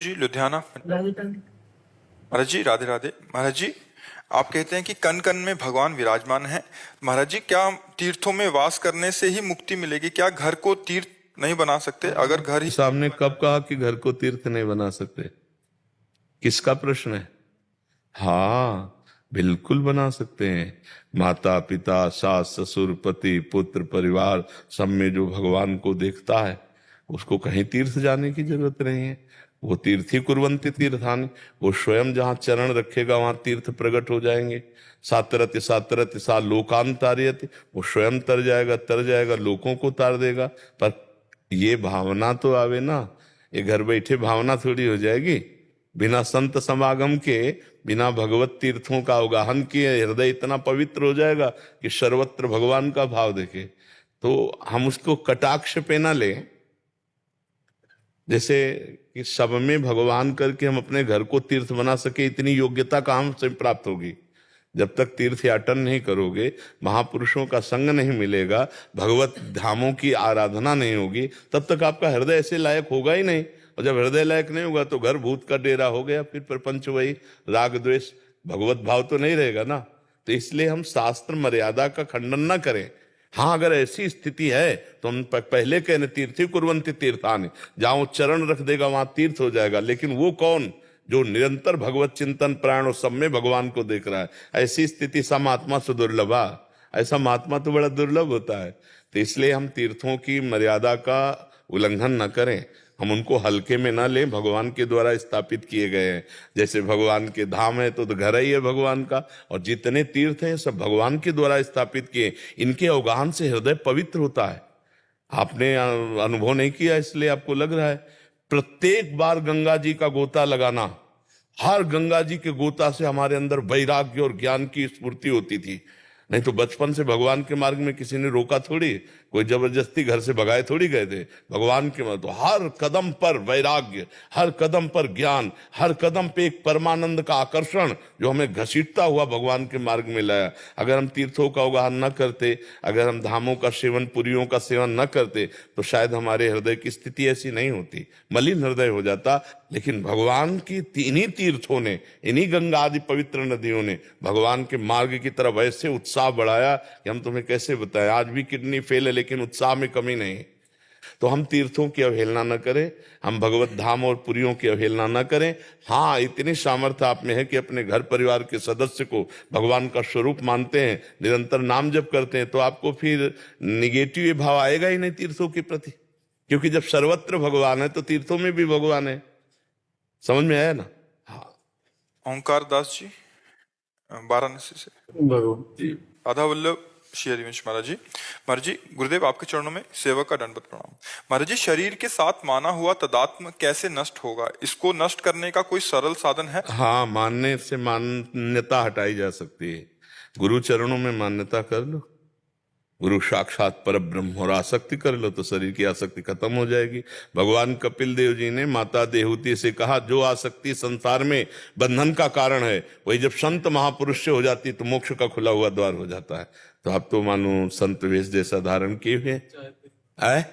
जी लुधियाना। महाराज जी राधे राधे। महाराज जी, आप कहते हैं कि कण कण में भगवान विराजमान है। महाराज जी, क्या तीर्थों में वास करने से ही मुक्ति मिलेगी? क्या घर को तीर्थ नहीं बना सकते? अगर घर ही सामने कब कहा कि घर को तीर्थ नहीं बना सकते? किसका प्रश्न है? हाँ, बिल्कुल बना सकते हैं। माता पिता सास ससुर पति पुत्र परिवार सब में जो भगवान को देखता है उसको कहीं तीर्थ जाने की जरूरत नहीं है। वो तीर्थी कुर्वन्ति तीर्थानि, वो स्वयं जहाँ चरण रखेगा वहां तीर्थ प्रकट हो जाएंगे। सातरति सातरति सा लोकांतार्यति, वो स्वयं तर जाएगा लोगों को तार देगा। पर ये भावना तो आवे ना, ये घर बैठे भावना थोड़ी हो जाएगी। बिना संत समागम के, बिना भगवत तीर्थों का अवगाहन किए हृदय इतना पवित्र हो जाएगा कि सर्वत्र भगवान का भाव देखे। तो हम उसको कटाक्ष पे ना लें, जैसे कि सब में भगवान करके हम अपने घर को तीर्थ बना सके, इतनी योग्यता कहाँ से प्राप्त होगी? जब तक तीर्थ याटन नहीं करोगे, महापुरुषों का संग नहीं मिलेगा, भगवत धामों की आराधना नहीं होगी, तब तक आपका हृदय ऐसे लायक होगा ही नहीं। और जब हृदय लायक नहीं होगा तो घर भूत का डेरा हो गया, फिर प्रपंच वही राग द्वेष, भगवत भाव तो नहीं रहेगा ना। तो इसलिए हम शास्त्र मर्यादा का खंडन ना करें। हाँ, अगर ऐसी स्थिति है तो हम पहले कहने तीर्थी कुर्वन्ति तीर्थानि, जहां चरण रख देगा वहां तीर्थ हो जाएगा। लेकिन वो कौन जो निरंतर भगवत चिंतन प्राण और सब में भगवान को देख रहा है? ऐसी स्थिति सा महात्मा सुदुर्लभा, ऐसा महात्मा तो बड़ा दुर्लभ होता है। तो इसलिए हम तीर्थों की मर्यादा का उल्लंघन न करें, हम उनको हल्के में ना लें। भगवान के द्वारा स्थापित किए गए हैं। जैसे भगवान के धाम है तो घर ही है भगवान का, और जितने तीर्थ हैं सब भगवान के द्वारा स्थापित किए। इनके अवगाहन से हृदय पवित्र होता है। आपने अनुभव नहीं किया इसलिए आपको लग रहा है। प्रत्येक बार गंगा जी का गोता लगाना, हर गंगा जी के गोता से हमारे अंदर वैराग्य और ज्ञान की स्फूर्ति होती थी। नहीं तो बचपन से भगवान के मार्ग में किसी ने रोका थोड़ी, कोई जबरदस्ती घर से भगाए थोड़ी गए थे। भगवान के मार्ग तो हर कदम पर वैराग्य, हर कदम पर ज्ञान, हर कदम पे एक परमानंद का आकर्षण जो हमें घसीटता हुआ भगवान के मार्ग में लाया। अगर हम तीर्थों का अवगाहन न करते, अगर हम धामों का सेवन, पुरियों का सेवन न करते, तो शायद हमारे हृदय की स्थिति ऐसी नहीं होती, मलिन हृदय हो जाता। लेकिन भगवान की इन्हीं तीर्थों ने, इन्हीं गंगा आदि पवित्र नदियों ने भगवान के मार्ग की तरफ ऐसे उत्साह बढ़ाया कि हम तुम्हें कैसे बताएं। आज भी किडनी फेल है लेकिन उत्साह में कमी नहीं। तो हम तीर्थों की अवहेलना न करें, हम भगवत धाम और पुरियों की अवहेलना न करें। हाँ, इतनी सामर्थ्य आप में है कि अपने घर परिवार के सदस्य को भगवान का स्वरूप मानते हैं, निरंतर नाम जप करते हैं, तो आपको फिर निगेटिव भाव आएगा ही नहीं तीर्थों के प्रति। क्योंकि जब सर्वत्र भगवान है तो तीर्थों में भी भगवान है। समझ में आया ना? हाँ। ओंकार दास जी वाराणसी से। भगवान जी राधा वल्लभ श्री हरिवंश। महाराज जी, महाराज जी गुरुदेव आपके चरणों में सेवक का दंडवत प्रणाम। महाराज जी, शरीर के साथ माना हुआ तदात्म कैसे नष्ट होगा? इसको नष्ट करने का कोई सरल साधन है? हाँ, मानने से मान्यता हटाई जा सकती है। गुरु चरणों में मान्यता कर लो, गुरु साक्षात पर ब्रह्म, और आसक्ति कर लो तो शरीर की आसक्ति खत्म हो जाएगी। भगवान कपिल देव जी ने माता देहूति से कहा, जो आसक्ति संसार में बंधन का कारण है वही जब संत महापुरुष से हो जाती तो मोक्ष का खुला हुआ द्वार हो जाता है। तो आप तो मानो संत वेश जैसा धारण किए हुए हैं।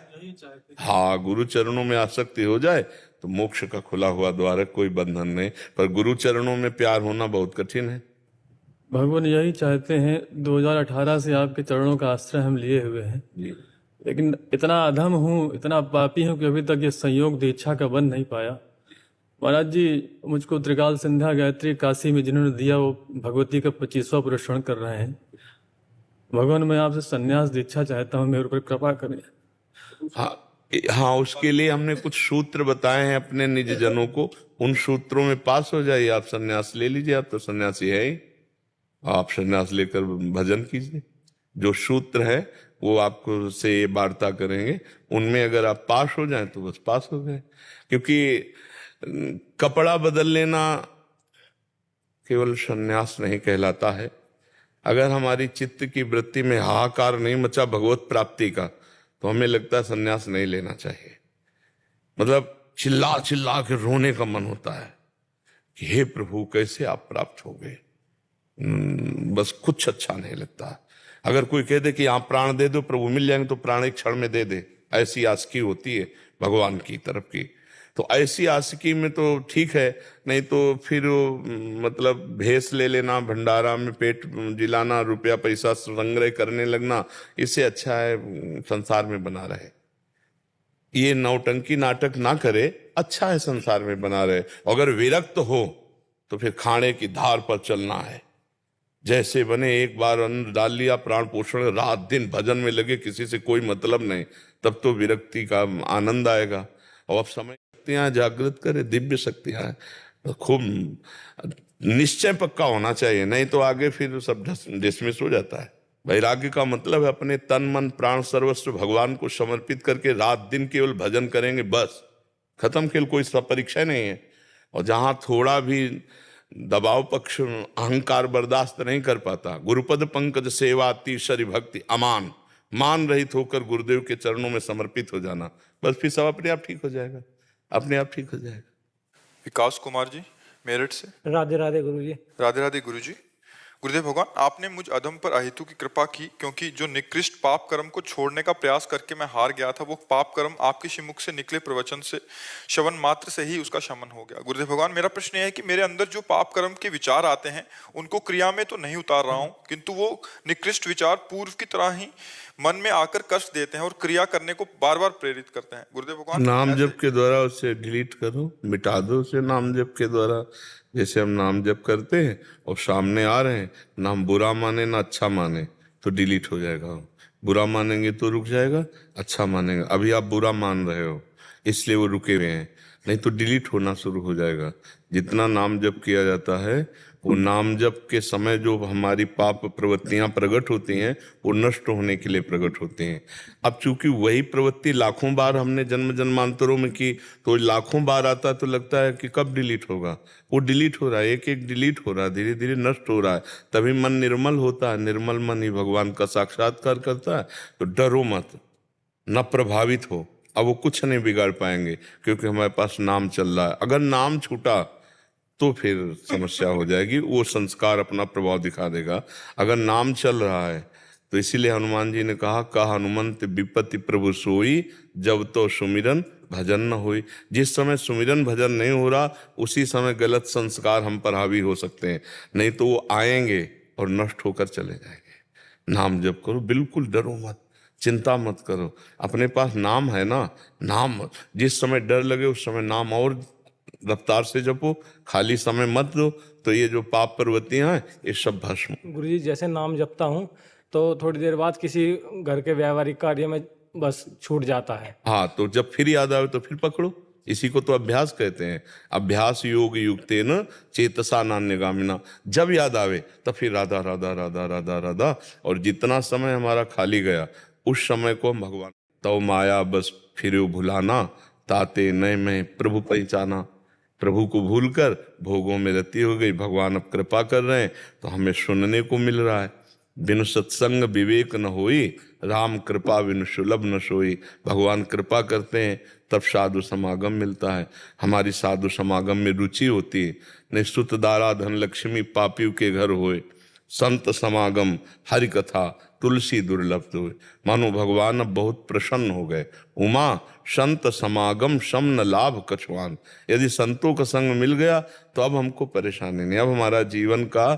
हाँ, गुरु चरणों में आसक्ति हो जाए तो मोक्ष का खुला हुआ द्वार है, कोई बंधन नहीं। पर गुरु चरणों में प्यार होना बहुत कठिन है। भगवान यही चाहते हैं। 2018 से आपके चरणों का आश्रय हम लिए हुए हैं जी। लेकिन इतना अधम हूँ, इतना पापी हूँ कि अभी तक ये संयोग दीक्षा का बन नहीं पाया। महाराज जी, मुझको त्रिकाल संध्या गायत्री काशी में जिन्होंने दिया वो भगवती का 25वां पुरस्कार कर रहे हैं। भगवान, मैं आपसे संन्यास दीक्षा चाहता हूँ, मेरे ऊपर कृपा करें। हाँ हाँ, उसके लिए हमने कुछ सूत्र बताए हैं अपने निज जनों को, उन सूत्रों में पास हो जाइए। आप सन्यास ले लीजिए, आप तो सन्यासी है ही, आप सन्यास लेकर भजन कीजिए। जो सूत्र है वो आपको से वार्ता करेंगे, उनमें अगर आप पास हो जाएं तो बस पास हो गए। क्योंकि कपड़ा बदल लेना केवल सन्यास नहीं कहलाता है। अगर हमारी चित्त की वृत्ति में हाहाकार नहीं मचा भगवत प्राप्ति का, तो हमें लगता है सन्यास नहीं लेना चाहिए। मतलब चिल्ला चिल्ला के रोने का मन होता है कि हे प्रभु कैसे आप प्राप्त हो गए। बस कुछ अच्छा नहीं लगता। अगर कोई कह दे कि आप प्राण दे दो प्रभु मिल जाएंगे, तो प्राण एक क्षण में दे दे, ऐसी आस्की होती है भगवान की तरफ की। तो ऐसी आशिकी में तो ठीक है, नहीं तो फिर वो, मतलब भेष ले लेना, भंडारा में पेट जिलाना, रुपया पैसा संग्रह करने लगना, इससे अच्छा है संसार में बना रहे। ये नौटंकी नाटक ना करे, अच्छा है संसार में बना रहे। अगर विरक्त हो तो फिर खाने की धार पर चलना है। जैसे बने, एक बार अन्न डाल लिया, प्राण पोषण, रात दिन भजन में लगे, किसी से कोई मतलब नहीं, तब तो विरक्ति का आनंद आएगा। और अब समय शक्तियां जागृत करे, दिव्य शक्तियां हैं, तो खूब निश्चय पक्का होना चाहिए, नहीं तो आगे फिर सब डिसमिस हो जाता है। वैराग्य का मतलब है अपने तन मन प्राण सर्वस्व भगवान को समर्पित करके रात दिन केवल भजन करेंगे, बस खत्म खेल, कोई सब परीक्षा नहीं है। और जहां थोड़ा भी दबाव पक्ष अहंकार बर्दाश्त नहीं कर पाता, गुरुपद पंकज सेवा तीसरी भक्ति अमान, मान रहित होकर गुरुदेव के चरणों में समर्पित हो जाना, बस फिर सब अपने आप ठीक हो जाएगा, अपने आप ठीक हो जाएगा। विकास कुमार जी मेरठ से। राधे राधे गुरु जी। राधे राधे गुरु जी। गुरुदेव भगवान, आपने मुझ अधम पर अहेतु की कृपा की, क्योंकि जो निकृष्ट पाप कर्म को छोड़ने का प्रयास करके मैं हार गया था, वो पाप कर्म आपके श्रीमुख से निकले प्रवचन से, श्रवण मात्र से ही उसका शमन हो गया। गुरुदेव भगवान, मेरा प्रश्न यह है कि मेरे अंदर जो पाप कर्म के विचार आते हैं, उनको क्रिया में तो नहीं उतार रहा हूं, किंतु वो निकृष्ट विचार पूर्व की तरह ही मन में आकर कष्ट देते हैं और क्रिया करने को बार बार प्रेरित करते हैं। गुरुदेव भगवान, नाम जप के द्वारा उसे डिलीट करो, मिटा दो उसे नाम जप के द्वारा। जैसे हम नाम जप करते हैं और सामने आ रहे हैं, ना हम बुरा माने ना अच्छा माने, तो डिलीट हो जाएगा। बुरा मानेंगे तो रुक जाएगा, अच्छा मानेंगे, अभी आप बुरा मान रहे हो इसलिए वो रुके हुए हैं, नहीं तो डिलीट होना शुरू हो जाएगा। जितना नाम जप किया जाता है, वो नाम जप के समय जो हमारी पाप प्रवृत्तियां प्रकट होती हैं, वो नष्ट होने के लिए प्रकट होती हैं। अब चूंकि वही प्रवृत्ति लाखों बार हमने जन्म जन्मांतरों में की, तो लाखों बार आता तो लगता है कि कब डिलीट होगा, वो डिलीट हो रहा है, एक एक डिलीट हो रहा है, धीरे धीरे नष्ट हो रहा है। तभी मन निर्मल होता है, निर्मल मन ही भगवान का साक्षात्कार करता है। तो डरो मत, न प्रभावित हो, अब वो कुछ नहीं बिगाड़ पाएंगे, क्योंकि हमारे पास नाम चल रहा है। अगर नाम छूटा तो फिर समस्या हो जाएगी, वो संस्कार अपना प्रभाव दिखा देगा। अगर नाम चल रहा है तो इसीलिए हनुमान जी ने कहा हनुमंत विपत्ति प्रभु सोई, जब तो सुमिरन भजन न होई। जिस समय सुमिरन भजन नहीं हो रहा, उसी समय गलत संस्कार हम पर हावी हो सकते हैं, नहीं तो वो आएंगे और नष्ट होकर चले जाएंगे। नाम जप करो, बिल्कुल डरो मत, चिंता मत करो, अपने पास नाम है ना, नाम जिस समय डर लगे उस समय नाम और रफ्तार से जपो, खाली समय मत दो, तो ये जो पाप प्रवृत्तियां हैं ये सब भस्म। गुरु जी, जैसे नाम जपता हूँ तो थोड़ी देर बाद किसी घर के व्यावहारिक कार्य में बस छूट जाता है। हाँ, तो जब फिर याद आवे तो फिर पकड़ो, इसी को तो अभ्यास कहते हैं। अभ्यास योग युक्तेन चेतसा नान्यगामिना। जब याद आवे तब फिर राधा राधा राधा राधा राधा, और जितना समय हमारा खाली गया उस समय को हम भगवान तो माया बस फिर भुलाना, ताते नए में प्रभु पहचाना। प्रभु को भूलकर भोगों में रति हो गई, भगवान अब कृपा कर रहे हैं तो हमें सुनने को मिल रहा है। बिनु सत्संग विवेक न होई, राम कृपा बिनु सुलभ न सोई। भगवान कृपा करते हैं तब साधु समागम मिलता है, हमारी साधु समागम में रुचि होती है। निस्तुत दारा धन लक्ष्मी पापियों के घर होए, संत समागम हरि कथा तुलसी दुर्लभ हुए। मानो भगवान अब बहुत प्रसन्न हो गए। उमा संत समागम सम न लाभ कछुआन। यदि संतों का संग मिल गया तो अब हमको परेशानी नहीं, अब हमारा जीवन का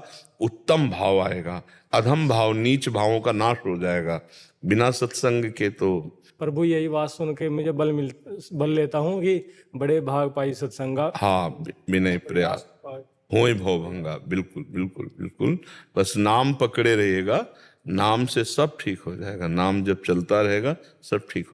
उत्तम भाव आएगा, अधम भाव नीच भावों का नाश हो जाएगा। बिना सत्संग के तो प्रभु यही बात सुन के मुझे बल लेता हूँ कि बड़े भाग पाई सत्संगा। हाँ, विनय प्रयास होए भव भंगा। बिल्कुल बिल्कुल बिल्कुल, बस नाम पकड़े रहिएगा, नाम से सब ठीक हो जाएगा। नाम जब चलता रहेगा सब ठीक हो